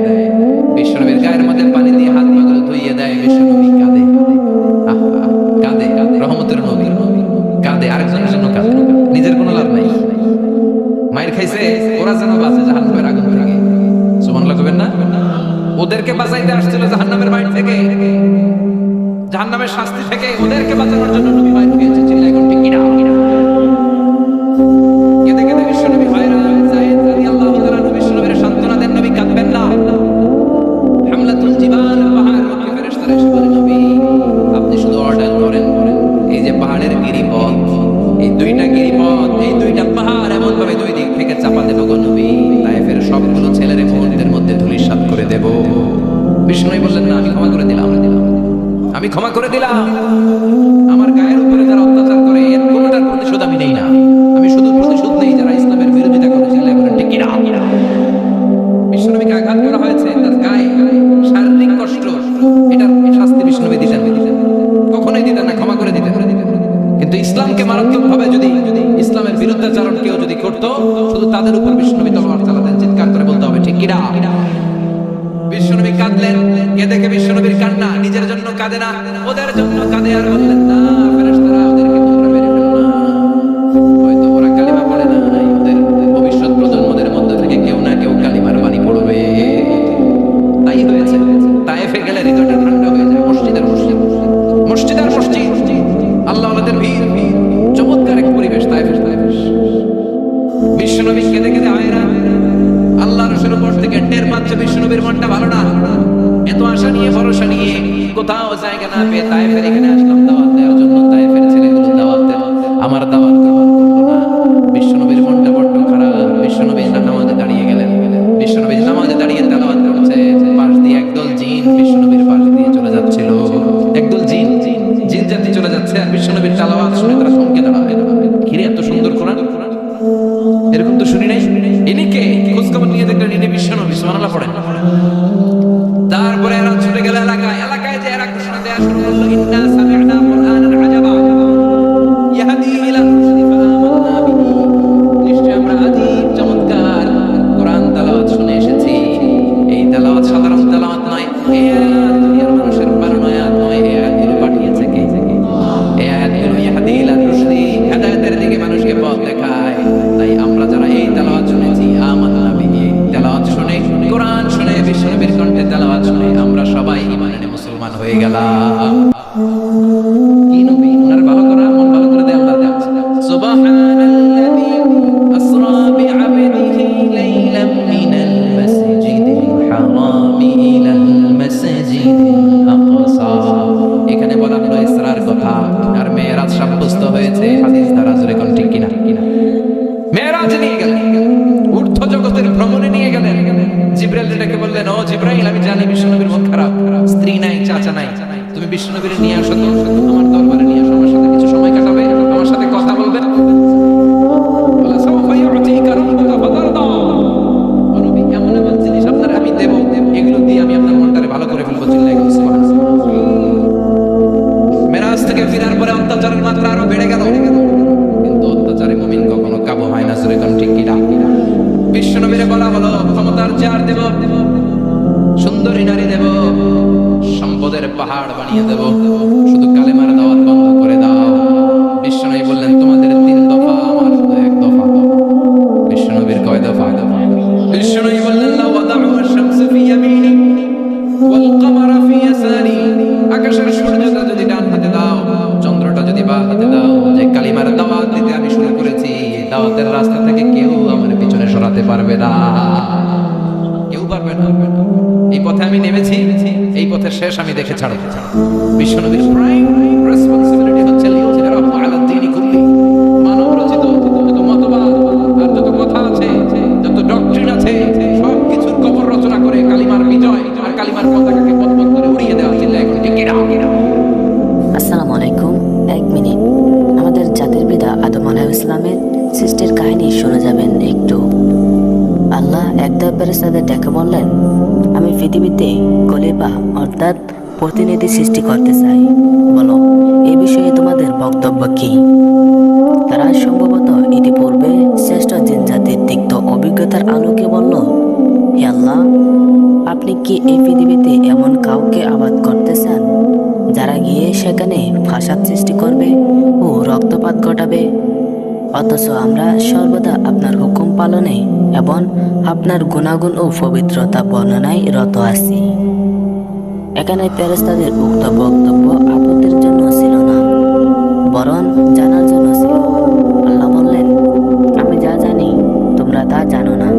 বিশ্বনবীর গায়ের মধ্যে পানি দিয়ে হাত পাগুলো ধুইয়ে দেয়। বিশ্বনবী কাঁদে, কাঁদে, রহমতের নবী কাঁদে, আরেকজনের জন্য কাঁদে, নিজের কোনো লাভ নাই। মায়ের খাইছে, ওরা যেন বাঁচে জাহান্নামের আগুন থেকে। সুবহানাল্লাহ কইবেন না? ওদেরকে বাঁচাইতে আসছিল জাহান্নামের বাইরে থেকে, জাহান্নামের শাস্তি থেকে ওদেরকে বাঁচানোর জন্য নবী মায়ের খেয়েছে। চিল্লায় কোন ঠিক কিনা? কেঁদে কেঁদে বিশ্বনবী হয়রান। সাইয়েদ রাদিয়াল্লাহু তাআলা বিশ্বনবীর সান্ত্বনা দেন, নবী কাঁদবেন না। হামলাতুল জিবাল, পাহাড় মক্কি ফেরেশতারা এসে বলে, নবী আপনি শুধু অর্ডার করেন, এই যে পাহাড়ের গিরিপথ, এই দুইটা গিরিপথ, এই দুইটা পাহাড় এমন ভাবে দুই দিক থেকে চাপা দেব গো নবী, তায়েফের সবগুলো ছেলের মুহূর্তের মধ্যে ধূলিসাৎ করে দেব। বিষ্ণুই বললেন, না আমি ক্ষমা করে দিলাম, আমি ক্ষমা করে দিলাম। আমার গায়ের উপরে যারা অত্যাচার করে এর কোনোটার প্রতিশোধ আমি নেই না, আমি শুধু প্রতিশোধ নেই যারা ইসলামের বিরোধিতা করে। চিল্লায় বলেন ঠিক কিনা? বিশ্বনবীকে আঘাত করা হয়েছে, তার গায়ে শারীরিক কষ্ট, এটার শাস্তি বিশ্বনবী দিতেন, কখনোই দিতেন না, ক্ষমা করে দিতেন। কিন্তু ইসলামকে মারাত্মক ভাবে যদি ইসলামের বিরুদ্ধাচরণ কেউ যদি করতো, শুধু তাদের উপর বিশ্বনবী তলোয়ার চালাতেন। চিৎকার করে বলতে হবে ঠিক কিনা? বিশ্বনবী কাঁদলেন। কেঁদে কে বিশ্বনবীর কান্না নিজের জন্য কাঁদে না, ওদের জন্য কাঁদে। আর বললেন, না ফেরেশতারা ওদেরকে তোমরা মেরে ফেলো না, হয়তো ওরা কালিমা পড়ে না, ওদের ভবিষ্যৎ প্রজন্মদের মধ্যে থেকে কেউ না কেউ কালিমার বাণী পড়বে। তাই হয়েছে। তায়েফে গেলে হৃদয়টা ঠান্ডা হয়ে যায়। মসজিদের মসজিদ, মসজিদ আর মসজিদ, আল্লাহ ওয়ালাদের ভিড়, চমৎকার এক পরিবেশ তায়েফের। বিশ্বনবী কেঁদে কেঁদে হয়রান। আল্লাহ রাসূলের উপর থেকে টের পাচ্ছে বিশ্বনবীর মনটা ভালো না। এত আশা নিয়ে ভরসা নিয়ে কোথাও জায়গা না পেয়ে তায়েফের এখানে আসলাম দাওয়াত দেওয়ার জন্য। তায়েফের ছেলেগুলো দাওয়াত দেন, আমার দাওয়াত কবুল করলো না। বিশ্বনবীর মনটা বড্ড খারাপ। বিশ্বনবী নামাজে দাঁড়িয়ে গেলেন। বিশ্বনবী নামাজে দাঁড়িয়ে তেলাওয়াত করছে। পাশ দিয়ে একদল জিন বিশ্বনবীর পাশ দিয়ে চলে যাচ্ছিল। একদল জিন জাতি চলে যাচ্ছে, আর বিশ্বনবীর তেলাওয়াত শুনে তারা থমকে দাঁড়ায়। ঘিরে এত সুন্দর কোরআন, এরকম তো শুনি নাই। ইনি কে? খোঁজখবর নিয়ে দেখলেন ইনি বিশ্বনবী। সুবহানাল্লাহ পড়েন। তারপরে এরা ছুটে গেল এলাকায় যে এরা ঘোষণা দেয়া শুরু করলো, ইন্না সামি'না কুরআনান আজাবা ইয়াহদি ইলা রুশদি ফাআমান্না বিহি। নিশ্চয় আমরা আজীব চমৎকার কোরআন তেলাওয়াত শুনে এসেছি। এই তেলাওয়াত সাধারণ তেলাওয়াত নয়, এই আয়াত দুনিয়ার মানুষের বানানো আয়াত নয়। এই আয়াতগুলো পাঠিয়েছে কে? এই আয়াতগুলো ইয়াহদি ইলা রুশদি, হেদায়েতের দিকে মানুষকে পথ দেখায়। তাই আমরা যারা এই তেলাওয়াত শুনেছি, আমান্না বিহি, তেলাওয়াত শুনে, কোরআন শুনে, বিশ্বনবীর কণ্ঠে তেলাওয়াত শুনে আমরা সবাই ঈমান এনে মুসলমান হয়ে গেলাম। কি নবী, ওনার ভালো করা, মন ভালো করে দেয় আল্লাহর কাছে। সুবহানাল্লাযী আসরা বিআবদিহি লাইলাম মিনাল মাসজিদিল হারামি ইলাল মাসজিদিল আকসা। এখানে বলা হলো ইসরার কথা, আর মেরাজ সাব্যস্ত হয়েছে হাদিস দ্বারা। জোরে কোন ঠিক কিনা? মেরাজ নিয়ে গেলেন, ঊর্ধ্ব জগতের ভ্রমণে নিয়ে গেলেন। জিবরাইল ডেকে বললেন, ও জিবরাইল, আমি জানি বিশ্বনবীর মন খারাপ, স্ত্রী নাই, চাচা নাই, তুমি বিশ্বনবীরে নিয়ে আসো তো, আমার দরবারে নিয়ে আসো, আমার সাথে কিছু সময় কাটাবে, আমার সাথে কথা বলবে। বলে সাউফা ইউতিকা রাব্বুকা ফাতারদা। ও নবী, এমন এমন জিনিস আপনার আমি দেব, এগুলো দিয়ে আমি আপনার মনটারে ভালো করে ফেলবো। চিল্লায় গেল সুবহানাল্লাহ। মেরাজ থেকে ফেরার পরে অত্যাচারের মাত্রা আরো বেড়ে গেল, কিন্তু অত্যাচারে মুমিন কখনো কাবু হয় না। জোরে কোন ঠিক কিনা? বিশ্বনবীরে বলা হলো ক্ষমতার চেয়ার দেব, সুন্দরী নারী দেব, সম্পদের পাহাড় বানিয়ে দেব, শুধু কালেমার দাওয়াত বন্ধ করে দাও। বিশ্বনবী বললেন তোমাদের 3 দফা, আমার শুধু 1 দফা। বিশ্বনবীর কয় দফা? বিশ্বনবী বললেন লা ওয়াদাউ আশ-শামসু ফি ইয়ামিনি ওয়াল কামারা ফি ইয়াসারি। আকাশের সূর্যটা যদি ডান হাতে দাও, চন্দ্রটা যদি বাম হাতে দাও, যে কালিমার দাওয়াত দিতে আমি শুরু করেছি, এই দাওয়াতের রাস্তা থেকে কেউ আমার পিছনে সরাতে পারবে না, কেউ পারবে না। এই পথে আমি নেমেছি, এই পথের শেষ আমি দেখে ছাড়ব। বিশ্বনবীর প্রাইম রেসপন্সিবিলিটি হচ্ছে লিউযহিরাহু আলা দ্বীনি কুল্লি। মানব রচিত যত মতবাদ আর যত কথা আছে, যত ডক্ট্রিন আছে, সব কিছুর কবর রচনা করে কালিমার বিজয় আর কালিমার পতাকাকে পথ করে উড়িয়ে দেওয়া। চিল্লায় একটু ঠিক কিনা? আসসালামু আলাইকুম। 1 মিনিট, আমাদের জাতির পিতা আদম আলাইহিস সালামের সৃষ্টির কাহিনী শুনে যাবেন একটু। আল্লাহ একদল ফেরেশতাদের ডেকে বললেন, আমি পৃথিবীতে খলিফা অর্থাৎ প্রতিনিধি সৃষ্টি করতে চাই, বলো এই বিষয়ে তোমাদের বক্তব্য কি? তারা সম্ভবত ইতিপূর্বে শ্রেষ্ঠ জিন জাতির তিক্ত অভিজ্ঞতার আলোকে বলল, হে আল্লাহ, আপনি কি এই পৃথিবীতে এমন কাউকে আবাদ করতে চান যারা গিয়ে সেখানে ফাসাদ সৃষ্টি করবে ও রক্তপাত ঘটাবে? অথচ আমরা সর্বদা আপনার হুকুম পালনে এবং আপনার গুণাগুণ ও পবিত্রতা বর্ণনায় রত আছি। এখানে ফেরেশতাদের উক্ত বক্তব্য আপত্তির জন্য ছিল না, বরং জানার জন্য ছিল। আল্লাহ বললেন, আমি যা জানি তোমরা তা জানো না।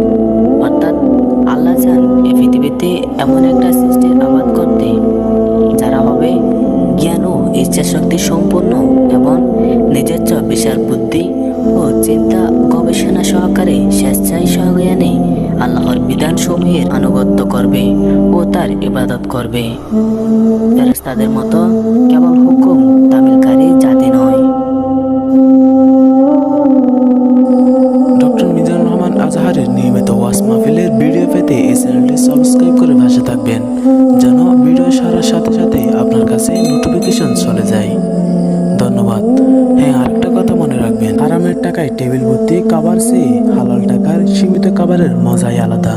অর্থাৎ আল্লাহ চান এই পৃথিবীতে এমন একটা সৃষ্টির আবাদ করতে যারা হবে জ্ঞান ও ইচ্ছাশক্তি সম্পন্ন এবং নিজের বিশাল বুদ্ধি ও চিন্তা গবেষণা সহকারে স্বেচ্ছায় স্বজ্ঞানে আল্লাহর বিধানসমূহের আনুগত্য করবে ও তার ইবাদত করবে। ফেরেশতাদের মতো কেবল হুকুম তামিলকারী জাতি নয়। ডক্টর মিজানুর রহমান আজহারের নিয়মিত ওয়াজ মাহফিলের ভিডিও পেতে এই চ্যানেলটি সাবস্ক্রাইব করে পাশে থাকবেন, যেন ভিডিও ছাড়ার সাথে সাথে আপনার কাছে নোটিফিকেশন চলে যায়। ধন্যবাদ। হ্যাঁ, আরেকটা কথা মনে রাখবেন, হারামের টাকায় টেবিল ভর্তি খাবার চেয়ে হালাল টাকার সীমিত খাবারের মজাই আলাদা।